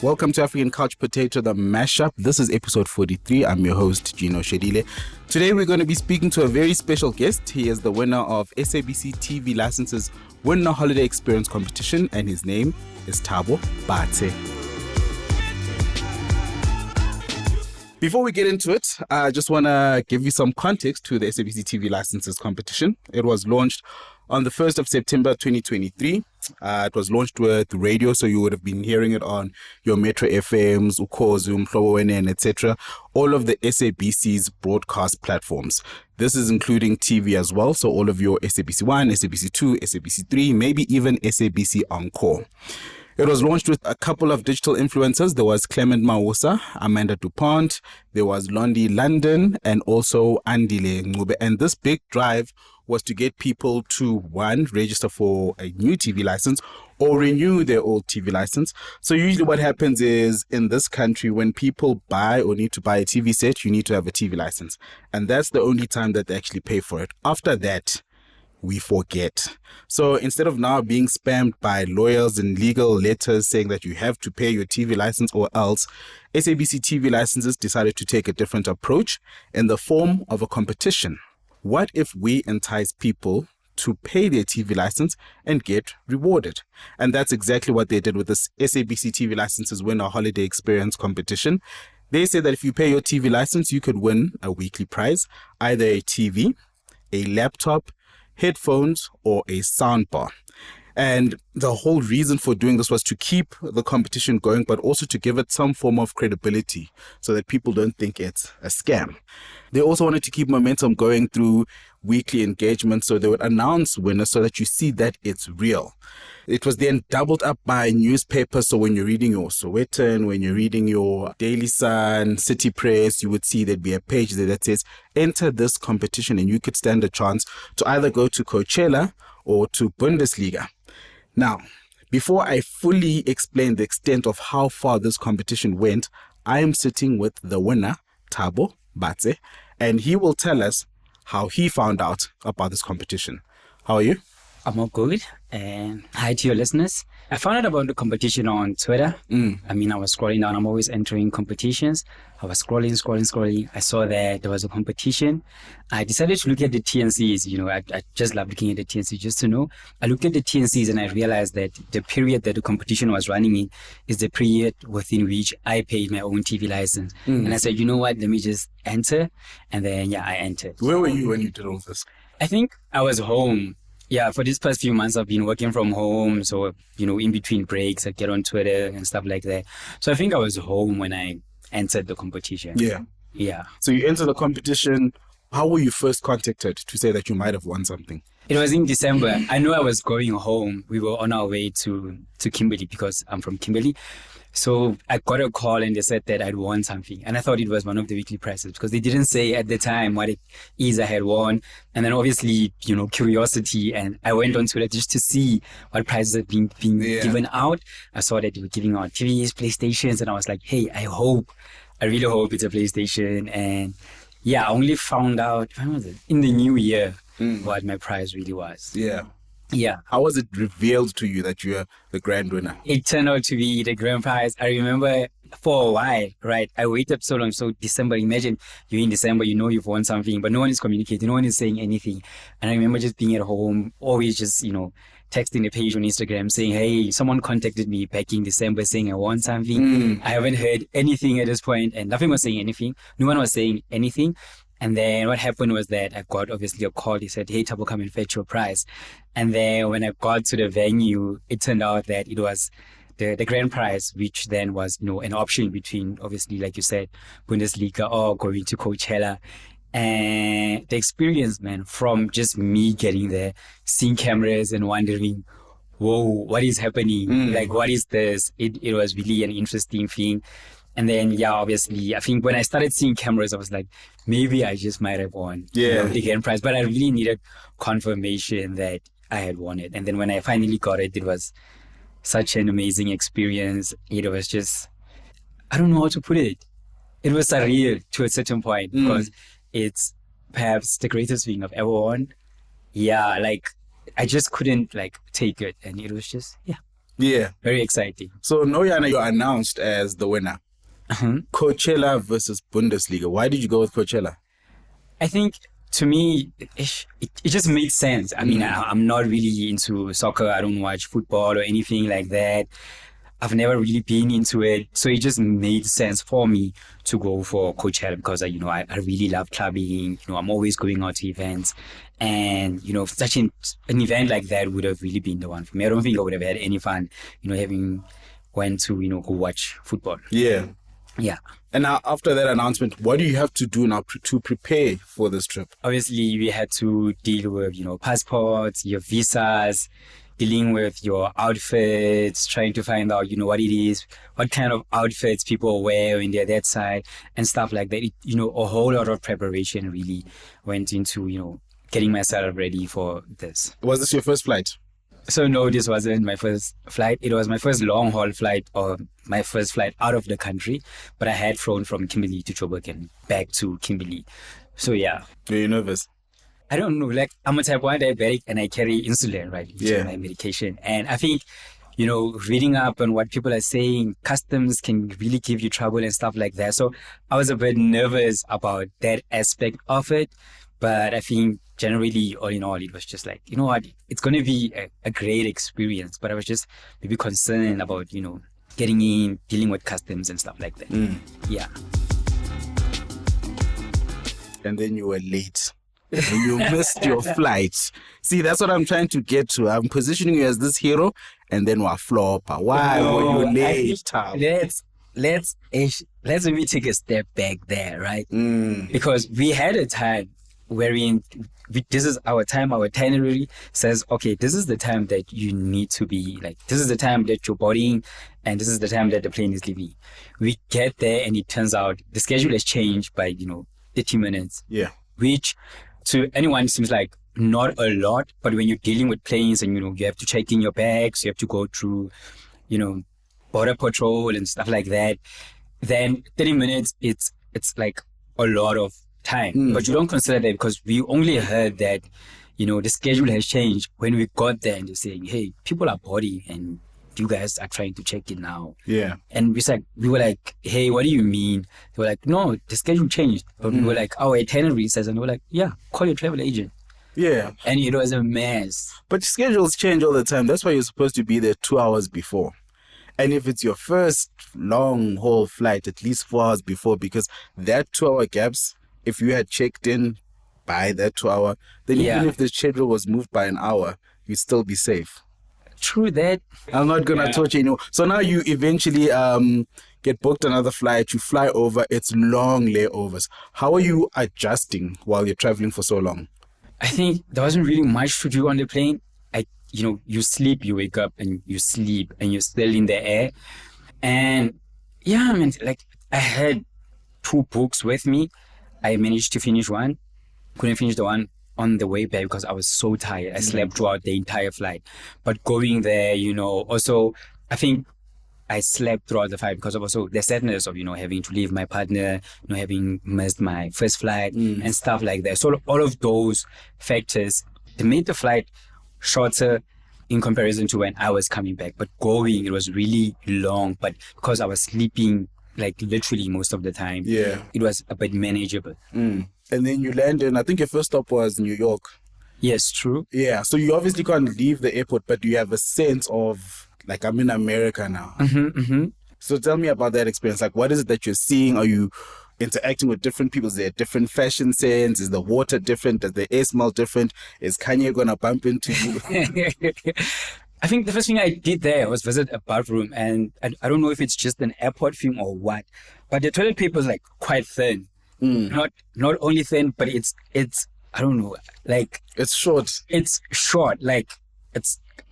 Welcome to African Couch Potato, the mashup. This is episode 43. I'm your host, Gino. Today we're going to be speaking to a very special guest. He is the winner of SABC TV Licenses Winner Holiday Experience Competition, and his name is Thabo Batshe. Before we get into it, I just want to give you some context to the SABC TV Licenses competition. It was launched on the 1st of September 2023. It was launched with radio, so you would have been hearing it on your Metro FMs, Ukhozi, Mhlobo WNN, etc. All of the SABC's broadcast platforms. This is including TV as well, so all of your SABC 1, SABC 2, SABC 3, maybe even SABC Encore. It was launched with a couple of digital influencers. There was Clement Mawusa, Amanda DuPont, there was Londi London, and also Andile Ngube. And this big drive was to get people to, one, register for a new TV license or renew their old TV license. So usually what happens is, in this country, when people buy or need to buy a TV set, you need to have a TV license. And that's the only time that they actually pay for it. After that, we forget. So instead of now being spammed by lawyers and legal letters saying that you have to pay your TV license or else, SABC TV licenses decided to take a different approach in the form of a competition. What if we entice people to pay their TV license and get rewarded? And that's exactly what they did with this SABC TV Licenses Winner Holiday Experience competition. They said that if you pay your TV license, you could win a weekly prize, either a TV, a laptop, headphones, or a soundbar. And the whole reason for doing this was to keep the competition going, but also to give it some form of credibility so that people don't think it's a scam. They also wanted to keep momentum going through weekly engagement, so they would announce winners so that you see that it's real. It was then doubled up by newspapers, so when you're reading your Sweeten, when you're reading your Daily Sun, City Press, you would see there'd be a page there that says, enter this competition, and you could stand a chance to either go to Coachella or to Bundesliga. Now, before I fully explain the extent of how far this competition went, I am sitting with the winner, Thabo Batshe, and he will tell us how he found out about this competition. How are you? I'm all good. And hi to your listeners. I found out about the competition on Twitter. I was scrolling down. I'm always entering competitions. I was scrolling. I saw that there was a competition. I decided to look at the TNCs. I just love looking at the TNCs just to know. I looked at the TNCs and I realized that the period that the competition was running in is the period within which I paid my own TV license. And I said, you know what? Let me just enter. And then, I entered. Where were you when you did all this? I think I was home. Yeah, for these past few months, I've been working from home. So, in between breaks, I get on Twitter and stuff like that. So I think I was home when I entered the competition. Yeah. So you entered the competition. How were you first contacted to say that you might have won something? It was in December. I knew I was going home. We were on our way to Kimberley because I'm from Kimberley. So I got a call and they said that I'd won something. And I thought it was one of the weekly prizes because they didn't say at the time what it is I had won. And then obviously, curiosity. And I went on Twitter just to see what prizes had been given out. I saw that they were giving out TVs, PlayStations. And I was like, hey, I really hope it's a PlayStation. And I only found out, when was it? In the new year, what my prize really was. Yeah. How was it revealed to you that you're the grand winner? It turned out to be the grand prize. I remember for a while, right? I waited so long. So December, imagine you're in December, you've won something, but no one is communicating, no one is saying anything. And I remember just being at home, always just, texting the page on Instagram saying, hey, someone contacted me back in December saying I won something. I haven't heard anything at this point, and nothing was saying anything. No one was saying anything. And then what happened was that I got obviously a call. He said, hey, Thabo, come and fetch your prize. And then when I got to the venue, it turned out that it was the grand prize, which then was, an option between, obviously, like you said, Bundesliga or going to Coachella. And the experience, man, from just me getting there, seeing cameras and wondering, whoa, what is happening? Like, what is this? It was really an interesting thing. And then, obviously, I think when I started seeing cameras, I was like, maybe I just might have won the grand prize. But I really needed confirmation that I had won it. And then when I finally got it, it was such an amazing experience. It was just, I don't know how to put it. It was surreal to a certain point because it's perhaps the greatest thing I've ever won. I just couldn't take it. And it was just, Yeah. Very exciting. So Noyana, you're announced as the winner. Coachella versus Bundesliga. Why did you go with Coachella? I think to me, it just made sense. I mean, I'm not really into soccer. I don't watch football or anything like that. I've never really been into it. So it just made sense for me to go for Coachella because, I really love clubbing. I'm always going out to events. And, such an event like that would have really been the one for me. I don't think I would have had any fun, having went to, go watch football. Yeah. Yeah. And now after that announcement, what do you have to do now to prepare for this trip? Obviously, we had to deal with, passports, your visas, dealing with your outfits, trying to find out, what it is, what kind of outfits people wear when they're that side and stuff like that. A whole lot of preparation really went into, getting myself ready for this. Was this your first flight? So no, this wasn't my first flight. It was my first long haul flight or my first flight out of the country. But I had flown from Kimberley to Joburg and back to Kimberley. So yeah. Were you nervous? I don't know. Like I'm a type 1 diabetic and I carry insulin, right? Which is my medication. And I think, reading up on what people are saying, customs can really give you trouble and stuff like that. So I was a bit nervous about that aspect of it. But I think generally, all in all, it was just like, it's going to be a great experience. But I was just maybe concerned about, getting in, dealing with customs and stuff like that. Yeah. And then you were late. You missed your flight. See, that's what I'm trying to get to. I'm positioning you as this hero, and then we're flopper. Why were you late? Let's maybe take a step back there, right? Because we had a time wherein this is our time, our itinerary says, okay, this is the time that you need to be like, this is the time that you're boarding and this is the time that the plane is leaving. We get there and it turns out the schedule has changed by, 30 minutes. Yeah. Which to anyone seems like not a lot, but when you're dealing with planes and, you have to check in your bags, you have to go through, border patrol and stuff like that, then 30 minutes, it's like a lot of time. But you don't consider that because we only heard that, the schedule has changed when we got there and they're saying, hey, people are boarding and you guys are trying to check in now. Yeah. And we were like, hey, what do you mean? They were like, no, the schedule changed. But we were like, our itinerary says, and they were like, yeah, call your travel agent. Yeah. And it was a mess. But schedules change all the time. That's why you're supposed to be there 2 hours before. And if it's your first long haul flight, at least 4 hours before, because that 2 hour gaps, if you had checked in by that 2 hour, then even if the schedule was moved by an hour, you'd still be safe. True that. I'm not going to torture you. So now you eventually get booked another flight, you fly over, it's long layovers. How are you adjusting while you're traveling for so long? I think there wasn't really much to do on the plane. You sleep, you wake up and you sleep and you're still in the air. And yeah, I mean, like I had 2 books with me. I managed to finish one. Couldn't finish the one on the way back because I was so tired. I slept throughout the entire flight. But going there, also, I think I slept throughout the flight because of also the sadness of, having to leave my partner, having missed my first flight and stuff like that. So all of those factors, they made the flight shorter in comparison to when I was coming back. But going, it was really long. But because I was sleeping like literally most of the time, it was a bit manageable. And then you land in, I think your first stop was New York. Yes, true. Yeah, so you obviously can't leave the airport, but you have a sense of, like, I'm in America now. So tell me about that experience. Like, what is it that you're seeing? Are you interacting with different people? Is there a different fashion sense? Is the water different? Does the air smell different? Is Kanye going to bump into you? I think the first thing I did there was visit a bathroom, and I don't know if it's just an airport thing or what, but the toilet paper is like quite thin. Not only thin, but it's I don't know, like it's short. It's short, like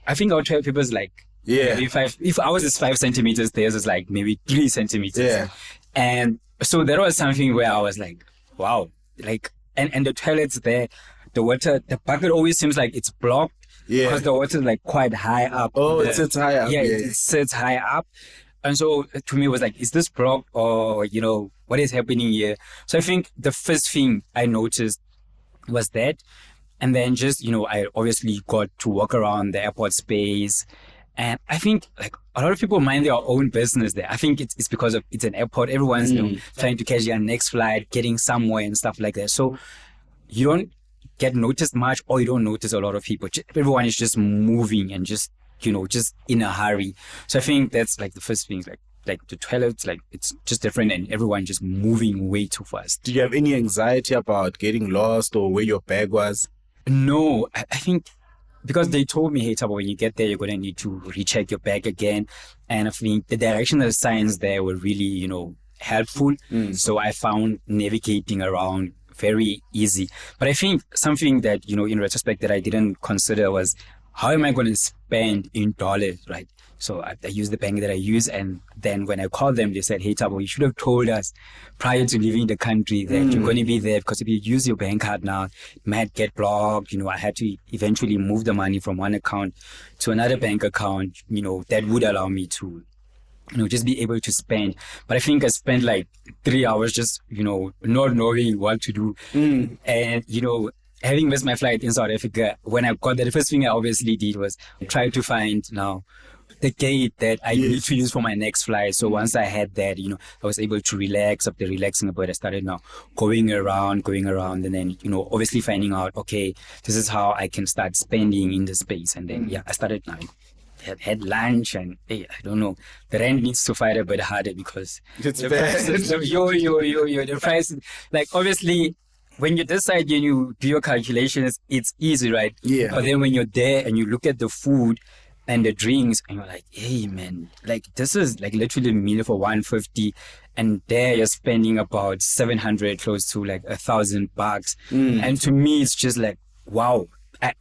I think our toilet paper is like if ours is 5 centimeters, theirs is like maybe 3 centimeters. Yeah. And so there was something where I was like, wow, like and the toilets there, the water, the bucket always seems like it's blocked. Yeah. Because the water is like quite high up. Oh, it sits high up. Yeah, it sits high up. And so to me it was like, is this blocked or, what is happening here? So I think the first thing I noticed was that. And then just, I obviously got to walk around the airport space And I think like a lot of people mind their own business there. I think it's because of it's an airport. Everyone's trying to catch their next flight, getting somewhere and stuff like that. So you don't get noticed much, or you don't notice a lot of people. Everyone is just moving and just in a hurry. So I think that's like the first thing, like the toilets, like it's just different and everyone just moving way too fast. Did you have any anxiety about getting lost or where your bag was? No, I think because they told me, hey, Thabo, when you get there, you're going to need to recheck your bag again. And I think the directional signs there were really, helpful. So I found navigating around very easy. But I think something that, in retrospect that I didn't consider was, how am I going to spend in dollars, right? So I use the bank that I use. And then when I called them, they said, hey, Thabo, you should have told us prior to leaving the country that you're going to be there, because if you use your bank card now, it might get blocked. I had to eventually move the money from one account to another bank account, that would allow me to, just be able to spend. But I think I spent like 3 hours just, not knowing what to do. And, having missed my flight in South Africa, when I got there, the first thing I obviously did was try to find now the gate that I need to use for my next flight. So once I had that, I was able to relax. After relaxing a bit, I started now going around, and then, obviously finding out, okay, this is how I can start spending in the space. And then, I started now. Had lunch, and hey, I don't know, the rent needs to fight a bit harder because It's the bad. prices, the price, like obviously when you decide and you do your calculations, it's easy, right? Yeah. But then when you're there and you look at the food and the drinks and you're like, hey man, like this is like literally a meal for 150, and there you're spending about 700, close to like $1,000. And to me, it's just like, wow.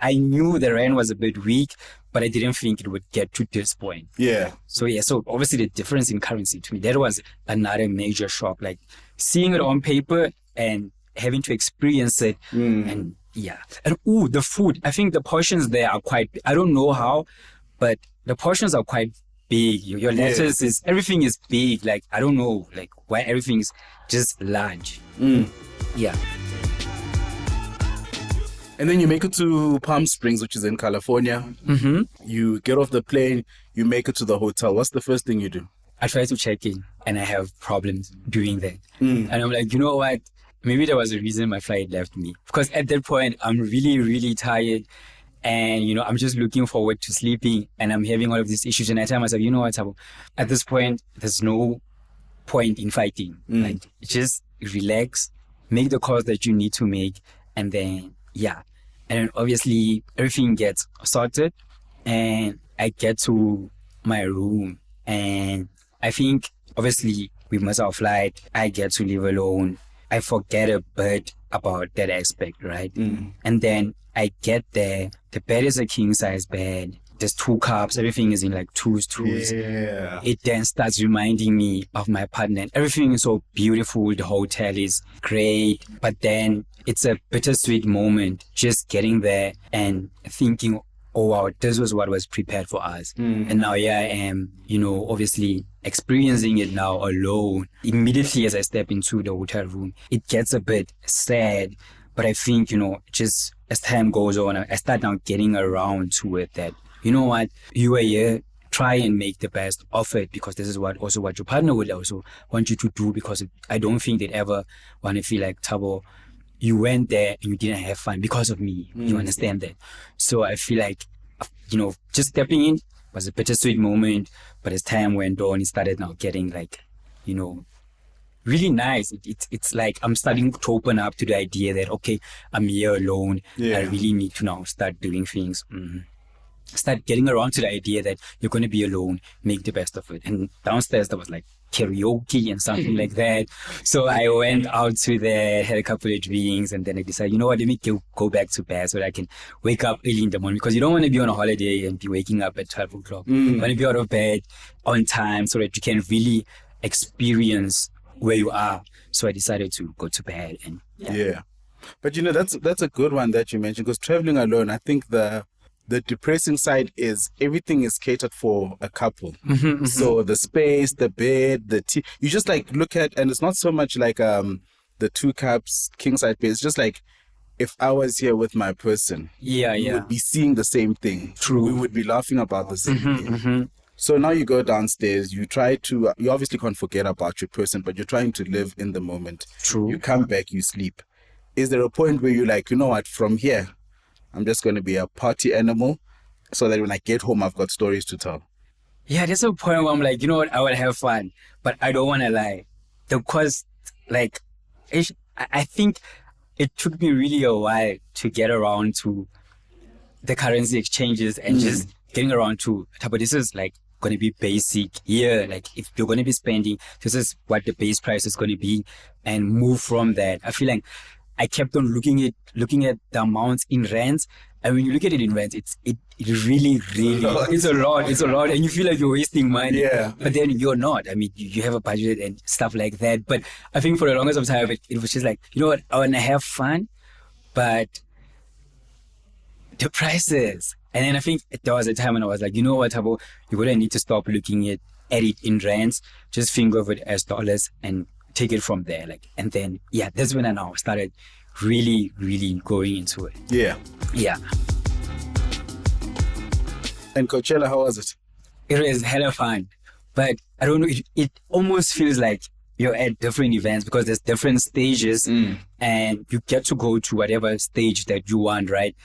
I knew the rand was a bit weak, but I didn't think it would get to this point. Yeah. So obviously the difference in currency to me, that was another major shock. Like seeing it on paper and having to experience it. And the food. I think the portions there are quite, I don't know how, but the portions are quite big. Your lettuce is, everything is big. Like, I don't know, like why everything's just large. Yeah. And then you make it to Palm Springs, which is in California. You get off the plane, you make it to the hotel. What's the first thing you do? I try to check in and I have problems doing that. And I'm like, you know what? Maybe there was a reason my flight left me. Because at that point, I'm really, really tired. And, I'm just looking forward to sleeping. And I'm having all of these issues. And I tell myself, you know what, Thabo? At this point, there's no point in fighting. Like, just relax, make the calls that you need to make. And then, and then obviously everything gets sorted and I get to my room, and I think obviously we miss our flight. I get to live alone. I forget a bit about that aspect, right? And then I get there. The bed is a king size bed. There's 2 cups. Everything is in like twos. Yeah. It then starts reminding me of my partner. Everything is so beautiful. The hotel is great. But then it's a bittersweet moment just getting there and thinking, oh wow, this was what was prepared for us. And now here I am, obviously experiencing it now alone. Immediately as I step into the hotel room, it gets a bit sad. But I think, just as time goes on, I start now getting around to it that, you know what, you are here, try and make the best of it, because this is what your partner would also want you to do, because I don't think they'd ever want to feel like, Thabo, you went there and you didn't have fun because of me. You understand that? So I feel like, just stepping in was a bittersweet moment, but as time went on, it started now getting like, really nice. It's like I'm starting to open up to the idea that, okay, I'm here alone. I really need to now start doing things. Start getting around to the idea that you're going to be alone, make the best of it. And downstairs there was like karaoke and something like that. So I went out to there, had a couple of drinks, and then I decided, you know what, let me go back to bed so that I can wake up early in the morning, because you don't want to be on a holiday and be waking up at 12 o'clock. You want to be out of bed on time so that you can really experience where you are. So I decided to go to bed. And But that's a good one that you mentioned, because traveling alone, I think the depressing side is everything is catered for a couple. So the space, the bed, the tea, you just like look at, and it's not so much like the 2 cups king size bed. It's just like if I was here with my person, we would be seeing the same thing. True. We would be laughing about the same thing. So now you go downstairs, you obviously can't forget about your person, but you're trying to live in the moment. True. You come back, you sleep. Is there a point where you're like, you know what, from here, I'm just going to be a party animal so that when I get home, I've got stories to tell? Yeah, there's a point where I'm like, you know what, I will have fun, but I don't want to lie. Because, like, I think it took me really a while to get around to the currency exchanges and just getting around to, but this is like going to be basic here. Like if you're going to be spending, this is what the base price is going to be, and move from that. I feel like I kept on looking at the amounts in rands. And when you look at it in rands, it really, it's a lot. And you feel like you're wasting money. Yeah. But then you're not. I mean, you have a budget and stuff like that. But I think for the longest of time, it was just like, you know what, I want to have fun, but the prices. And then I think there was a time when I was like, you know what, Thabo, you're going to need to stop looking at it in rands. Just think of it as dollars and take it from there. And then, yeah, that's when I now started really, really going into it. Yeah. Yeah. And Coachella, how was it? It was hella fun. But I don't know, it almost feels like you're at different events because there's different stages and you get to go to whatever stage that you want, right?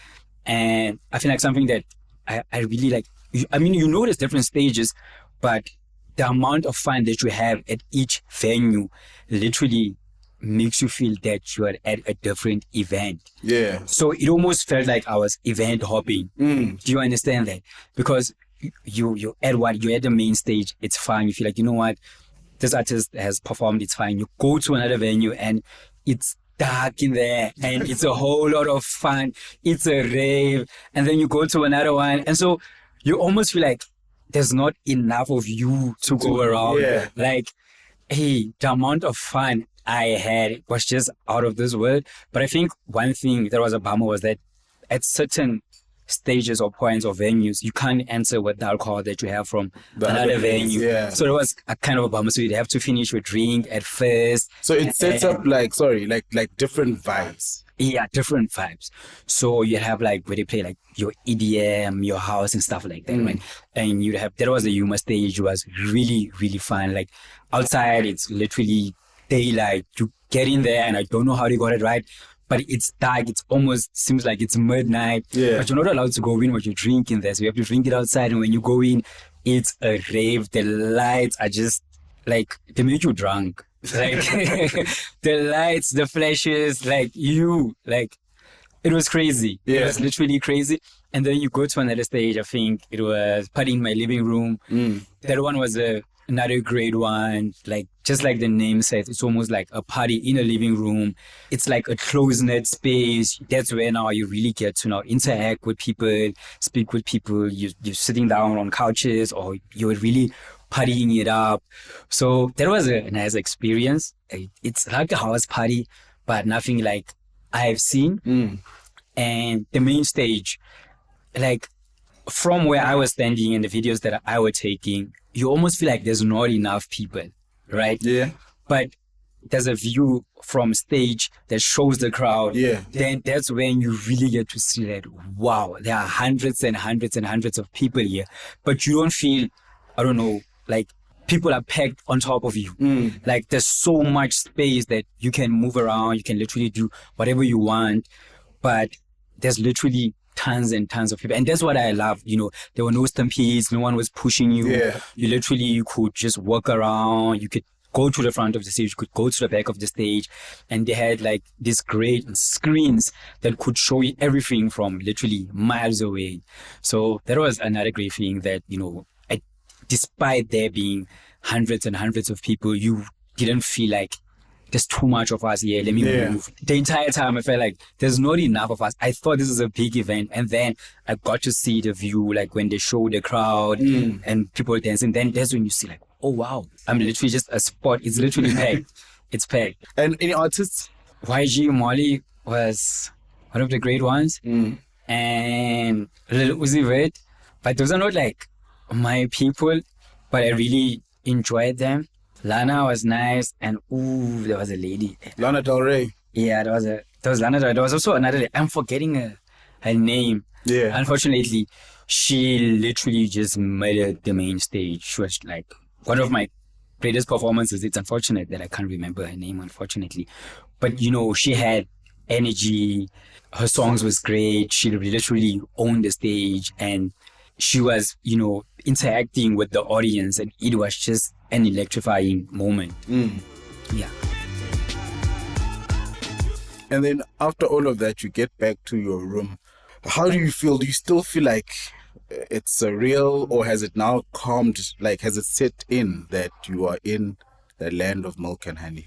And I feel like something that I really like, I mean, you know there's different stages, but the amount of fun that you have at each venue literally makes you feel that you're at a different event. Yeah. So it almost felt like I was event hopping. Do you understand that? Because you're at the main stage, it's fine. You feel like, you know what, this artist has performed, it's fine. You go to another venue and it's dark in there and it's a whole lot of fun. It's a rave. And then you go to another one. And so you almost feel like there's not enough of you to go around. Yeah. Like, hey, the amount of fun I had was just out of this world. But I think one thing that was a bummer was that at certain stages or points or venues, you can't enter with the alcohol that you have from another venue. Yeah. So it was a kind of a bummer. So you'd have to finish your drink at first. So it sets up like different vibes. Yeah, different vibes. So you have like where they play like your EDM, your house and stuff like that, right? And you'd have, there was the humor stage. It was really, really fun. Like outside, it's literally daylight. You get in there and I don't know how they got it right, but it's dark. It's almost seems like it's midnight. Yeah. But you're not allowed to go in with your drink in there. So you have to drink it outside. And when you go in, it's a rave. The lights are just like, they make you drunk. Like the lights, the flashes, like it was crazy. Yeah. It was literally crazy. And then you go to another stage. I think it was Party in My Living Room. That one was another great one. Like just like the name says, it's almost like a party in a living room. It's like a closed-knit space. That's where now you really get to now interact with people, speak with people. You're sitting down on couches or you're really partying it up. So that was a nice experience. It's like a house party, but nothing like I've seen. And the main stage, like from where I was standing and the videos that I was taking, you almost feel like there's not enough people, right? Yeah. But there's a view from stage that shows the crowd. Yeah. Then that's when you really get to see that, wow, there are hundreds and hundreds and hundreds of people here. But you don't feel, I don't know, like people are packed on top of you. Like there's so much space that you can move around. You can literally do whatever you want. But there's literally tons and tons of people. And that's what I love. You know, there were no stampedes. No one was pushing you. Yeah. You could just walk around. You could go to the front of the stage. You could go to the back of the stage. And they had like these great screens that could show you everything from literally miles away. So that was another great thing that, you know, despite there being hundreds and hundreds of people, you didn't feel like there's too much of us here. Let me move. The entire time I felt like there's not enough of us. I thought this is a big event. And then I got to see the view, like when they show the crowd and people dancing. Then that's when you see like, oh, wow. I'm literally just a spot. It's literally packed. It's packed. And any artists? YG Molly was one of the great ones. And Lil Uzi Vert. But those are not like my people, but I really enjoyed them. Lana was nice, and there was a lady. Lana Del Rey. Yeah, there was a there was Lana Del Rey. There was also another. I'm forgetting her name. Yeah. Unfortunately, she literally just murdered the main stage. She was like one of my greatest performances. It's unfortunate that I can't remember her name, unfortunately. But she had energy. Her songs was great. She literally owned the stage, and she was, interacting with the audience, and it was just an electrifying moment. Yeah. And then after all of that, you get back to your room. How do you feel? Do you still feel like it's surreal, or has it now calmed? Like, has it set in that you are in the land of milk and honey?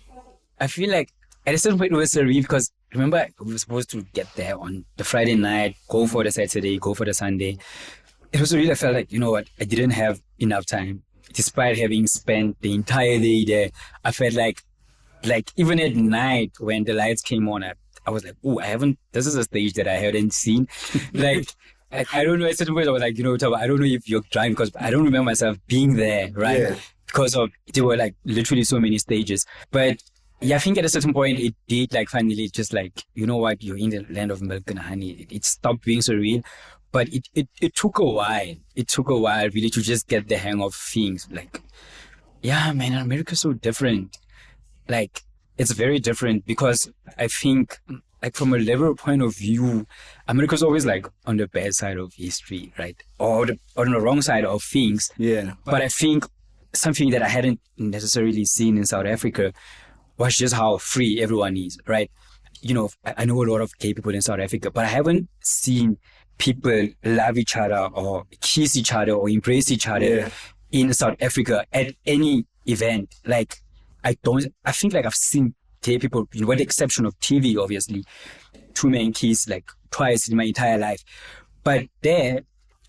I feel like at a certain point it was surreal because remember we were supposed to get there on the Friday night, go for the Saturday, go for the Sunday. It was surreal. I felt like, I didn't have enough time. Despite having spent the entire day there, I felt like even at night when the lights came on, I was like, oh, this is a stage that I hadn't seen. Like, I don't know, at certain point I was like, Thabo, I don't know if you're driving because I don't remember myself being there, right? Yeah. Because there were like literally so many stages. But yeah, I think at a certain point it did like finally just like, you know what, you're in the land of milk and honey. It stopped being surreal. But it took a while. It took a while really to just get the hang of things. Like, yeah, man, America's so different. Like, it's very different because I think, like, from a liberal point of view, America's always like on the bad side of history, right? Or on the wrong side of things. Yeah. But I think something that I hadn't necessarily seen in South Africa was just how free everyone is, right? I know a lot of gay people in South Africa, but I haven't seen people love each other or kiss each other or embrace each other in South Africa at any event. Like, I think like I've seen gay people, with the exception of TV, obviously, 2 men kiss like twice in my entire life. But there,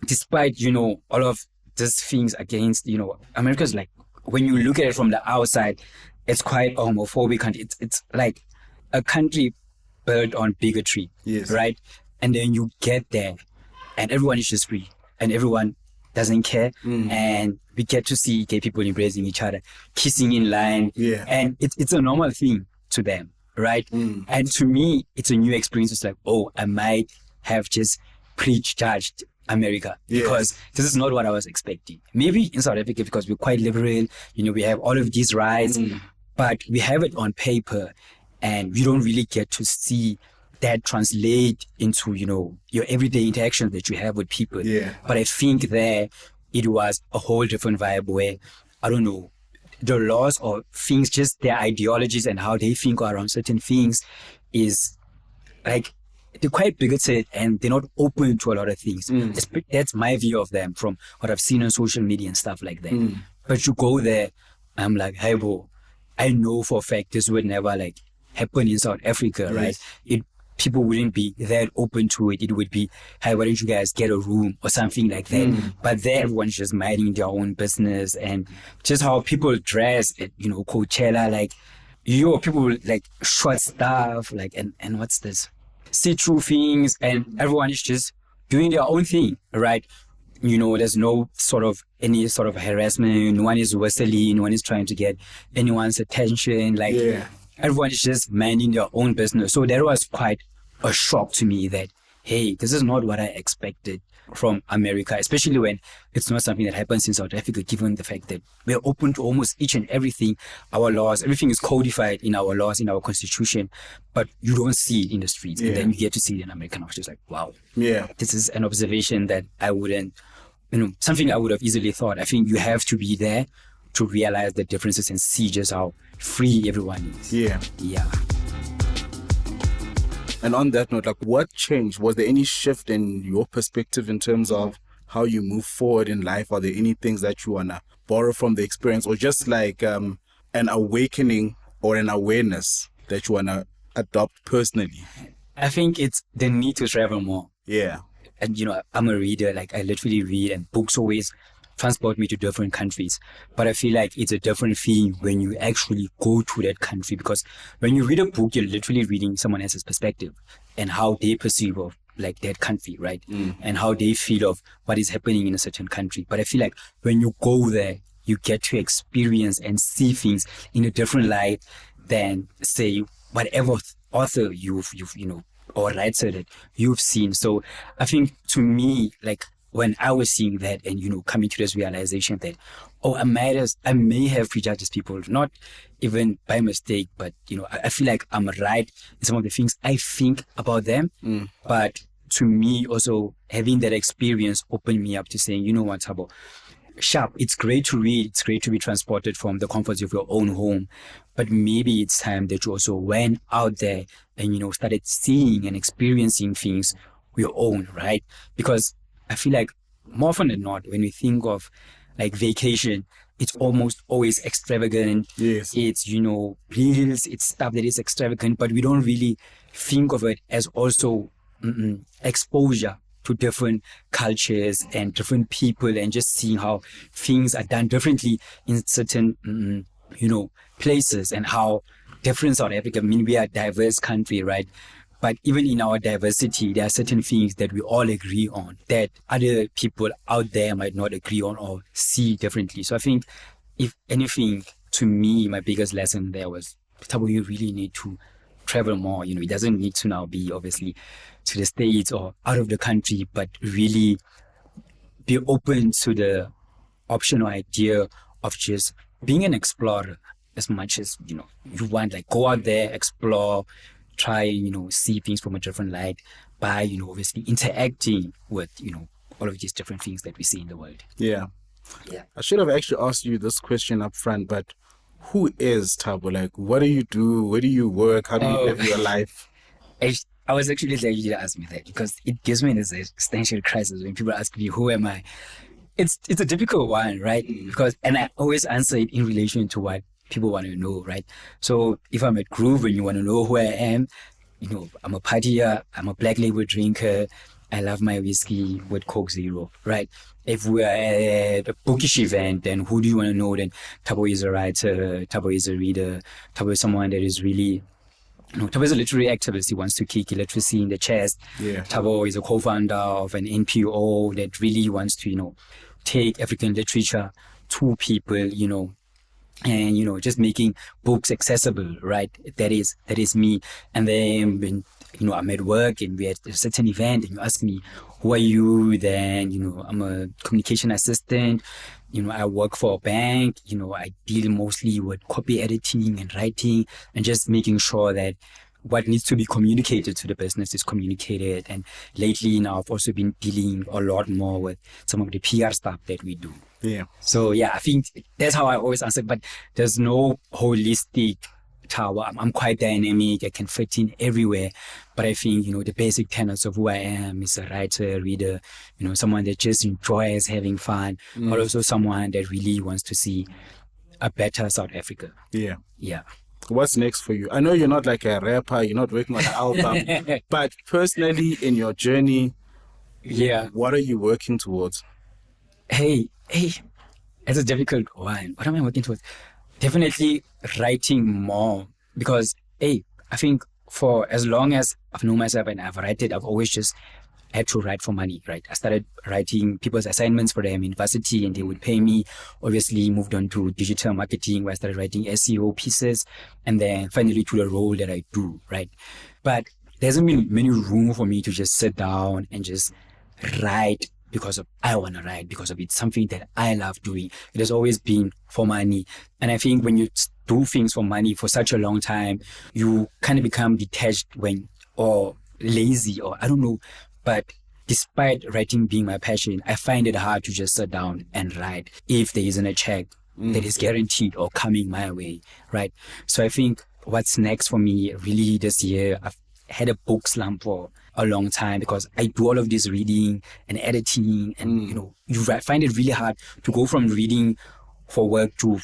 despite, all of these things against, America's like, when you look at it from the outside, it's quite a homophobic country. It's like a country built on bigotry, right? And then you get there and everyone is just free and everyone doesn't care. And we get to see gay people embracing each other, kissing in line. And it's a normal thing to them, right? And to me, it's a new experience. It's like, oh, I might have just prejudged America because this is not what I was expecting. Maybe in South Africa, because we're quite liberal, we have all of these rights, but we have it on paper and we don't really get to see that translate into, your everyday interactions that you have with people. But I think there it was a whole different vibe where, I don't know, the laws or things, just their ideologies and how they think around certain things is like, they're quite bigoted and they're not open to a lot of things. That's my view of them from what I've seen on social media and stuff like that. But you go there, I'm like, hey bro, I know for a fact this would never like happen in South Africa, right? People wouldn't be that open to it. It would be, hey, why don't you guys get a room or something like that? But there, everyone's just minding their own business, and just how people dress at, Coachella, like, people like short stuff, like, and what's this? See-through things, and everyone is just doing their own thing, right? There's no any sort of harassment. No one is whistling. No one is trying to get anyone's attention. Like, everyone is just minding their own business. So that was quite a shock to me that, hey, this is not what I expected from America, especially when it's not something that happens in South Africa, given the fact that we're open to almost each and everything. Our laws, everything is codified in our laws, in our constitution, but you don't see it in the streets. And then you get to see it in America. And I was just like, wow. This is an observation that I wouldn't, something I would have easily thought. I think you have to be there to realize the differences and see just how free everyone is. And on that note, like, what changed? Was there any shift in your perspective in terms of how you move forward in life? Are there any things that you want to borrow from the experience, or just like an awakening or an awareness that you want to adopt personally? I think it's the need to travel more. And, I'm a reader. Like, I literally read, and books always transport me to different countries. But I feel like it's a different thing when you actually go to that country, because when you read a book, you're literally reading someone else's perspective and how they perceive of like that country, right? And how they feel of what is happening in a certain country. But I feel like when you go there, you get to experience and see things in a different light than, say, whatever author you've or writer that you've seen. So I think to me, like when I was seeing that and coming to this realization that I may have prejudged people, not even by mistake, but I feel like I'm right in some of the things I think about them. But to me also having that experience opened me up to saying, you know what, Thabo, sharp, it's great to read, it's great to be transported from the comforts of your own home, but maybe it's time that you also went out there and started seeing and experiencing things your own, right? Because I feel like more often than not, when we think of like vacation, it's almost always extravagant. Yes. It's bills, it's stuff that is extravagant, but we don't really think of it as also exposure to different cultures and different people, and just seeing how things are done differently in certain places, and how different South Africa, I mean, we are a diverse country, right? But even in our diversity, there are certain things that we all agree on that other people out there might not agree on or see differently. So I think, if anything, to me, my biggest lesson there was, Thabo, you really need to travel more. It doesn't need to now be obviously to the States or out of the country, but really be open to the option or idea of just being an explorer as much as you want. Like, go out there, explore, try and see things from a different light by obviously interacting with all of these different things that we see in the world. Yeah. I should have actually asked you this question up front, but who is Thabo? Like, what do you do? Where do you work? How do you live your life? I was actually glad you asked me that, because it gives me this existential crisis when people ask me, who am I? It's a difficult one, right? Because, and I always answer it in relation to what people want to know, right? So if I'm at Groove and you want to know who I am, I'm a partier, I'm a black label drinker, I love my whiskey with Coke Zero, right? If we're at a bookish event, then who do you want to know? Then Thabo is a writer, Thabo is a reader, Thabo is someone that is really, Thabo is a literary activist. He wants to kick illiteracy in the chest. Yeah. Thabo is a co-founder of an NPO that really wants to, take African literature to people, and just making books accessible, right? That is me. And then when I'm at work and we're at a certain event and you ask me, who are you? Then I'm a communication assistant. I work for a bank. I deal mostly with copy editing and writing and just making sure that what needs to be communicated to the business is communicated. And lately now I've also been dealing a lot more with some of the PR stuff that we do. Yeah. So yeah, I think that's how I always answer. But there's no holistic tower. I'm quite dynamic. I can fit in everywhere. But I think, the basic tenets of who I am is a writer, reader, someone that just enjoys having fun, but also someone that really wants to see a better South Africa. Yeah. Yeah. What's next for you? I know you're not like a rapper, you're not working on an album, but personally in your journey, what are you working towards? Hey, it's a difficult one. What am I working towards? Definitely writing more, because I think for as long as I've known myself and I've written, I've always just had to write for money, right? I started writing people's assignments for them in university and they would pay me. Obviously moved on to digital marketing, where I started writing SEO pieces, and then finally to the role that I do, right? But there hasn't been many room for me to just sit down and just write because of I want to write, because of it's something that I love doing. It has always been for money. And I think when you do things for money for such a long time, you kind of become detached or lazy, or I don't know. But despite writing being my passion, I find it hard to just sit down and write if there isn't a check that is guaranteed or coming my way, right? So I think what's next for me really this year, I've had a book slump for a long time because I do all of this reading and editing, and you find it really hard to go from reading for work to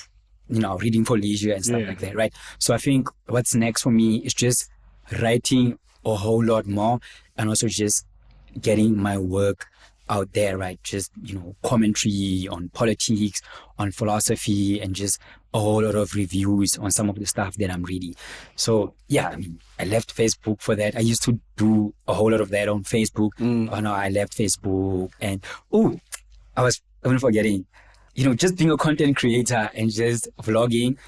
reading for leisure and stuff like that, right? So I think what's next for me is just writing a whole lot more, and also just getting my work out there, right? Just commentary on politics, on philosophy, and just a whole lot of reviews on some of the stuff that I'm reading. So yeah, I mean, I left Facebook for that. I used to do a whole lot of that on Facebook. Oh no, I left Facebook, and I was forgetting, just being a content creator and just vlogging.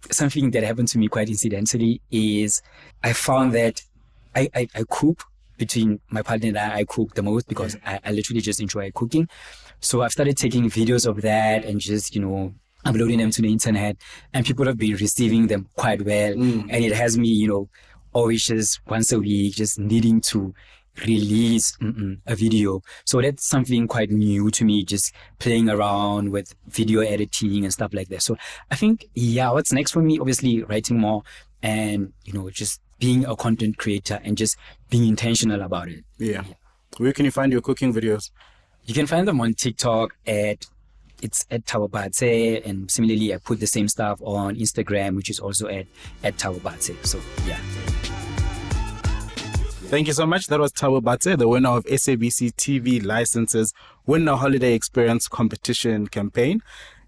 something that happened to me quite incidentally is I found that I cook. Between my partner and I cook the most because I literally just enjoy cooking. So I've started taking videos of that and just, uploading them to the internet, and people have been receiving them quite well. And it has me, always just once a week, just needing to release a video. So that's something quite new to me, just playing around with video editing and stuff like that. So I think, what's next for me? Obviously writing more and, just being a content creator and just being intentional about it. Yeah. Where can you find your cooking videos? You can find them on TikTok it's at Thabo Batshe, and similarly I put the same stuff on Instagram, which is also at Thabo Batshe. So yeah. Thank you so much. That was Thabo Batshe, the winner of SABC TV Licenses Winner Holiday Experience Competition campaign.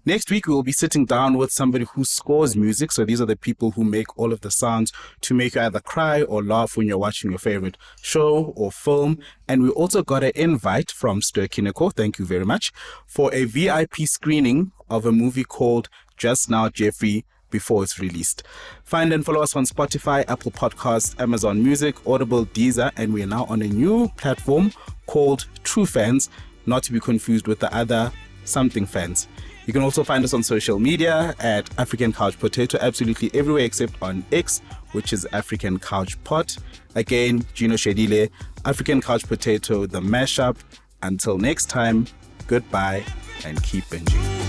Next week, we will be sitting down with somebody who scores music. So these are the people who make all of the sounds to make you either cry or laugh when you're watching your favorite show or film. And we also got an invite from Stir Kineko, thank you very much, for a VIP screening of a movie called Just Now, Jeffrey, before it's released. Find and follow us on Spotify, Apple Podcasts, Amazon Music, Audible, Deezer, and we are now on a new platform called True Fans, not to be confused with the other Something Fans. You can also find us on social media at African Couch Potato, absolutely everywhere except on X, which is African Couch Pot. Again, Gino Shedile, African Couch Potato, the mashup. Until next time, goodbye and keep binging.